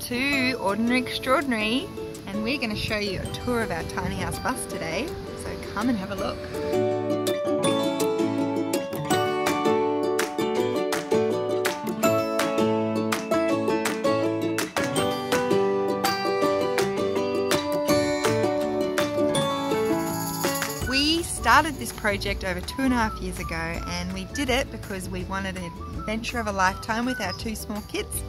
to Ordinary Extraordinary, and we're going to show you a tour of our tiny house bus today, so come and have a look. We started this project over 2.5 years ago, and we did it because we wanted an adventure of a lifetime with our 2 small kids.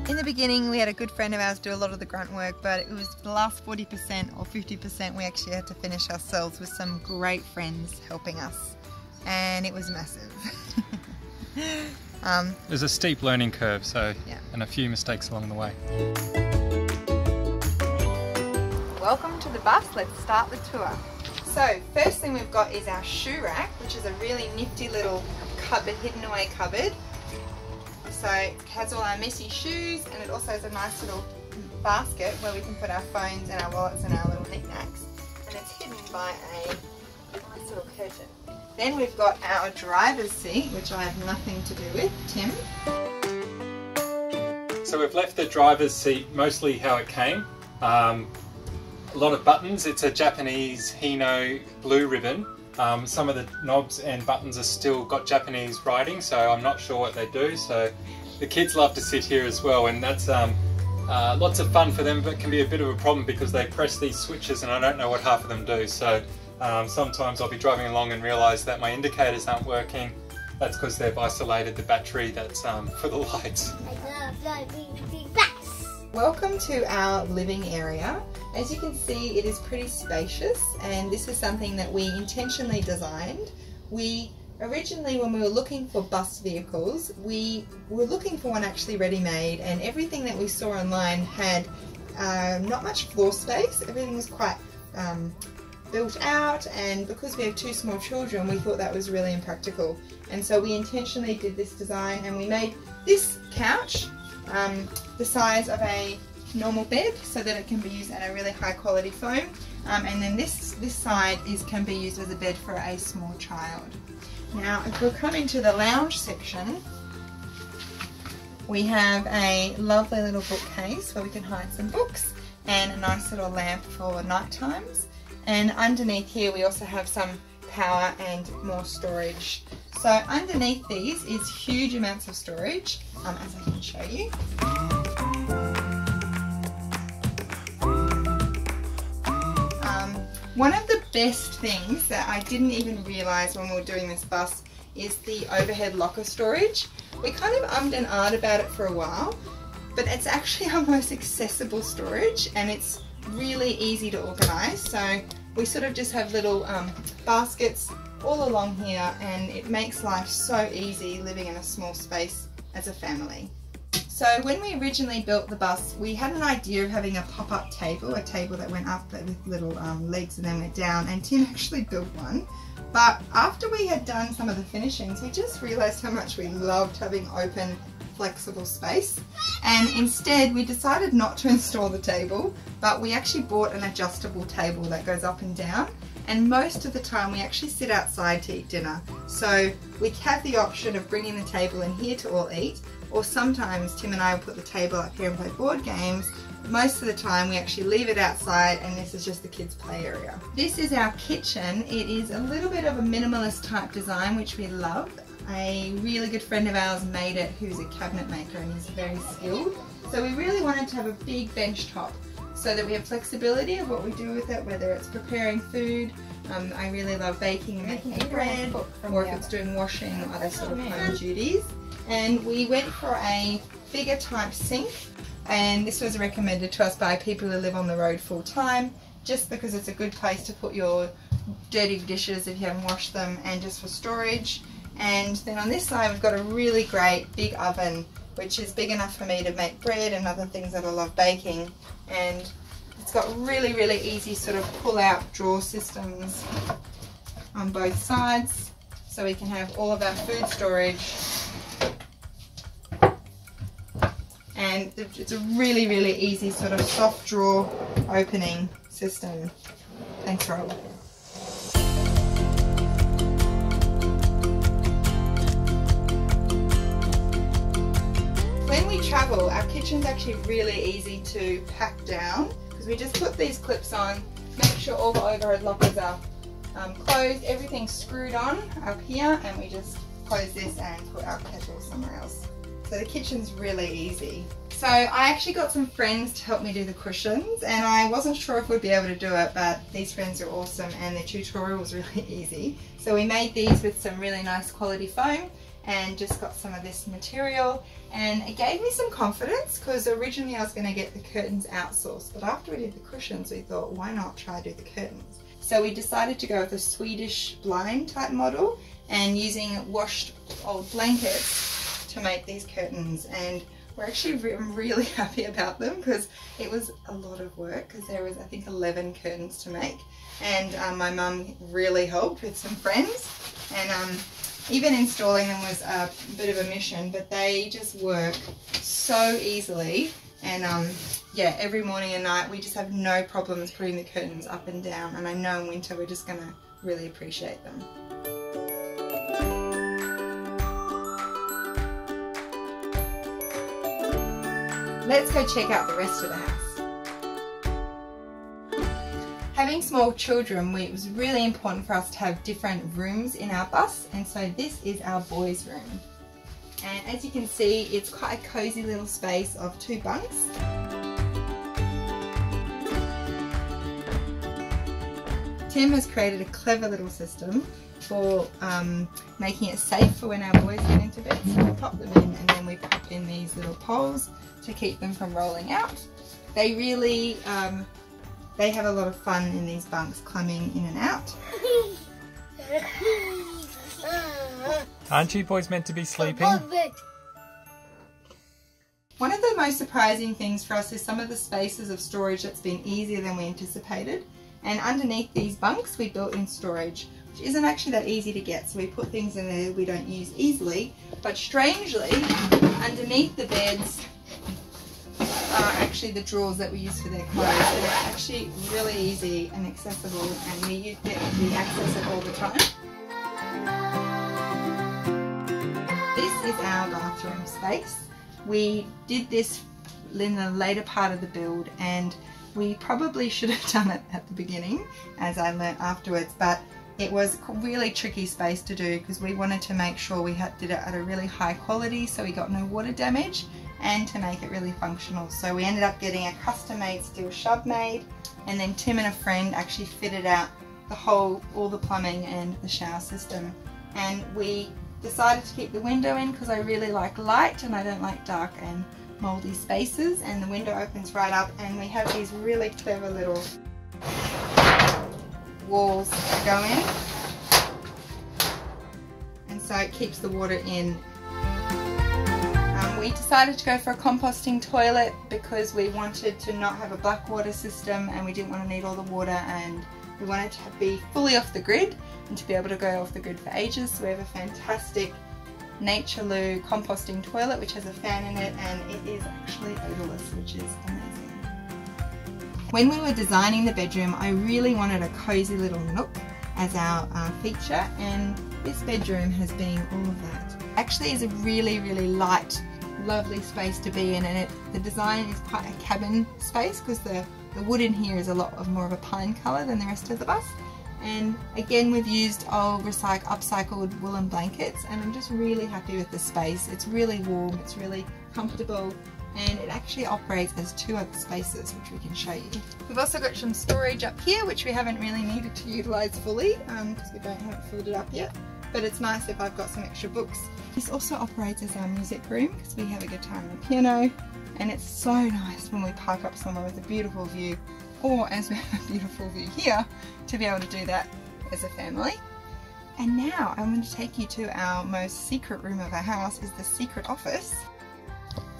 In the beginning we had a good friend of ours do a lot of the grunt work, but it was the last 40% or 50% we actually had to finish ourselves with some great friends helping us, and it was massive. There's a steep learning curve, so yeah, and a few mistakes along the way. Welcome to the bus, let's start the tour. So first thing we've got is our shoe rack, which is a really nifty little cupboard, hidden away cupboard. So it has all our messy shoes, and it also has a nice little basket where we can put our phones and our wallets and our little knickknacks. And it's hidden by a nice little curtain. Then we've got our driver's seat, which I have nothing to do with. Tim? So we've left the driver's seat mostly how it came. A lot of buttons. It's a Japanese Hino blue ribbon. Some of the knobs and buttons are still got Japanese writing, so I'm not sure what they do. So the kids love to sit here as well, and that's lots of fun for them, but can be a bit of a problem because they press these switches and I don't know what half of them do. So sometimes I'll be driving along and realise that my indicators aren't working. That's because they've isolated the battery that's for the lights. Welcome to our living area. As you can see, it is pretty spacious, and this is something that we intentionally designed. We originally, when we were looking for bus vehicles, we were looking for one actually ready-made, and everything that we saw online had not much floor space. Everything was quite built out, and because we have 2 small children, we thought that was really impractical. And so we intentionally did this design, and we made this couch the size of a normal bed so that it can be used in a really high quality foam, and then this side can be used as a bed for a small child. Now if we'll come into the lounge section, we have a lovely little bookcase where we can hide some books and a nice little lamp for night times, and underneath here we also have some power and more storage. So underneath these is huge amounts of storage, as I can show you. One of the best things that I didn't even realise when we were doing this bus is the overhead locker storage. We kind of ummed and ahed about it for a while, but it's actually our most accessible storage, and it's really easy to organise. So we sort of just have little baskets all along here, and it makes life so easy living in a small space as a family. So when we originally built the bus, we had an idea of having a pop-up table, a table that went up with little legs and then went down, and Tim actually built one. But after we had done some of the finishings, we just realised how much we loved having open, flexible space, and instead we decided not to install the table, but we actually bought an adjustable table that goes up and down. And most of the time we actually sit outside to eat dinner. So we have the option of bringing the table in here to all eat, or sometimes Tim and I will put the table up here and play board games. Most of the time we actually leave it outside, and this is just the kids' play area. This is our kitchen. It is a little bit of a minimalist type design, which we love. A really good friend of ours made it, who's a cabinet maker, and he's very skilled. So we really wanted to have a big bench top, so that we have flexibility of what we do with it, whether it's preparing food. I really love baking and making bread, or if it's doing washing or other sort of home duties. And we went for a bigger type sink, and this was recommended to us by people who live on the road full time, just because it's a good place to put your dirty dishes if you haven't washed them, and just for storage. And then on this side we've got a really great big oven, which is big enough for me to make bread and other things that I love baking, and it's got really, really easy sort of pull-out drawer systems on both sides, so we can have all of our food storage. And it's a really, really easy sort of soft drawer opening system. Thanks, Rob. when we travel, our kitchen's actually really easy to pack down because we just put these clips on, make sure all the overhead lockers are closed, everything's screwed on up here, and we just close this and put our kettle somewhere else. So the kitchen's really easy. So I actually got some friends to help me do the cushions, and I wasn't sure if we'd be able to do it, but these friends are awesome and the tutorial was really easy. So we made these with some really nice quality foam and just got some of this material, and it gave me some confidence because originally I was going to get the curtains outsourced, but after we did the cushions we thought, why not try do the curtains? So we decided to go with a Swedish blind type model and using washed old blankets to make these curtains, and we're actually really happy about them because it was a lot of work because there was I think 11 curtains to make, and my mum really helped with some friends, and even installing them was a bit of a mission, but they just work so easily, and yeah, every morning and night we just have no problems putting the curtains up and down, and I know in winter we're just going to really appreciate them. Let's go check out the rest of the house. Having small children, it was really important for us to have different rooms in our bus, and so this is our boys' room. And as you can see, it's quite a cozy little space of 2 bunks. Tim has created a clever little system for making it safe for when our boys get into bed. So we pop them in and then we pop in these little poles to keep them from rolling out. They really, they have a lot of fun in these bunks, climbing in and out. Aren't you boys meant to be sleeping? One of the most surprising things for us is some of the spaces of storage that's been easier than we anticipated. And underneath these bunks we built in storage, which isn't actually that easy to get, so we put things in there we don't use easily. But strangely, underneath the beds are actually the drawers that we use for their clothes. And it's actually really easy and accessible, and we access it all the time. This is our bathroom space. We did this in the later part of the build, and we probably should have done it at the beginning, as I learnt afterwards, but it was a really tricky space to do because we wanted to make sure we did it at a really high quality so we got no water damage, and to make it really functional. So we ended up getting a custom made steel shub made, and then Tim and a friend actually fitted out all the plumbing and the shower system. And we decided to keep the window in because I really like light and I don't like dark and mouldy spaces, and the window opens right up, and we have these really clever little walls that go in, and so it keeps the water in. We decided to go for a composting toilet because we wanted to not have a black water system, and we didn't want to need all the water, and we wanted to be fully off the grid and to be able to go off the grid for ages. So we have a fantastic Nature Loo composting toilet which has a fan in it, and it is actually odorless, which is amazing. When we were designing the bedroom, I really wanted a cozy little nook as our feature, and this bedroom has been all of that. Actually is a really light, lovely space to be in, and the design is quite a cabin space because the wood in here is a lot more of a pine colour than the rest of the bus. And again, we've used old upcycled woolen blankets, and I'm just really happy with the space. It's really warm, it's really comfortable, and it actually operates as 2 other spaces which we can show you. We've also got some storage up here which we haven't really needed to utilise fully because we haven't filled it up yet, but it's nice if I've got some extra books. This also operates as our music room because we have a guitar and a piano, and it's so nice when we park up somewhere with a beautiful view, or as we have a beautiful view here, to be able to do that as a family. And now I'm going to take you to our most secret room of our house, is the secret office.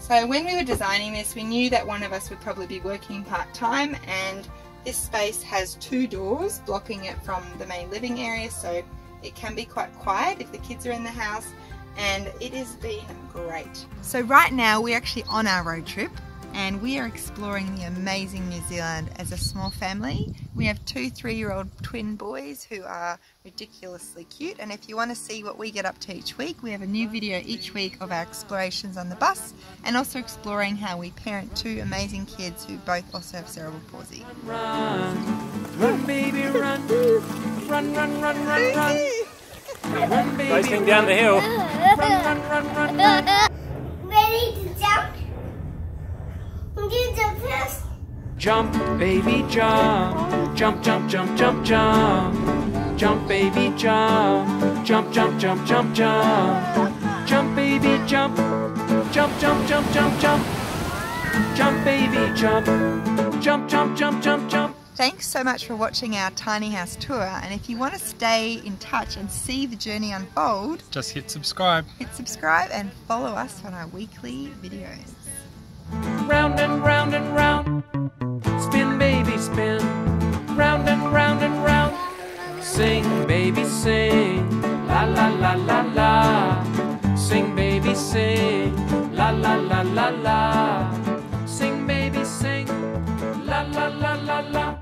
So when we were designing this, we knew that one of us would probably be working part-time, and this space has 2 doors blocking it from the main living area, so it can be quite quiet if the kids are in the house, and it has been great. So right now we're actually on our road trip. and we are exploring the amazing New Zealand as a small family. We have 2 3-year-old twin boys who are ridiculously cute, and if you want to see what we get up to each week, we have a new video each week of our explorations on the bus and also exploring how we parent 2 amazing kids who both also have cerebral palsy. Run baby run, run, run, run, run, run. Run baby Racing down the hill. run, run, run, run, run. Ready to jump? I'm gonna jump first. Jump, baby, jump. Jump, jump, jump, jump, jump. Jump, baby, jump. Jump, jump, jump, jump, jump. Jump, baby, jump. Jump, jump, jump, jump, jump. Jump, baby, jump. Jump, jump, jump, jump, jump. Thanks so much for watching our tiny house tour, and if you want to stay in touch and see the journey unfold, Just hit subscribe. hit subscribe and follow us on our weekly videos. Round and round and round. Spin, baby, spin. Round and round and round. Sing, baby, sing. La la la la la. Sing, baby, sing. La la la la la. Sing, baby, sing. La la la la la.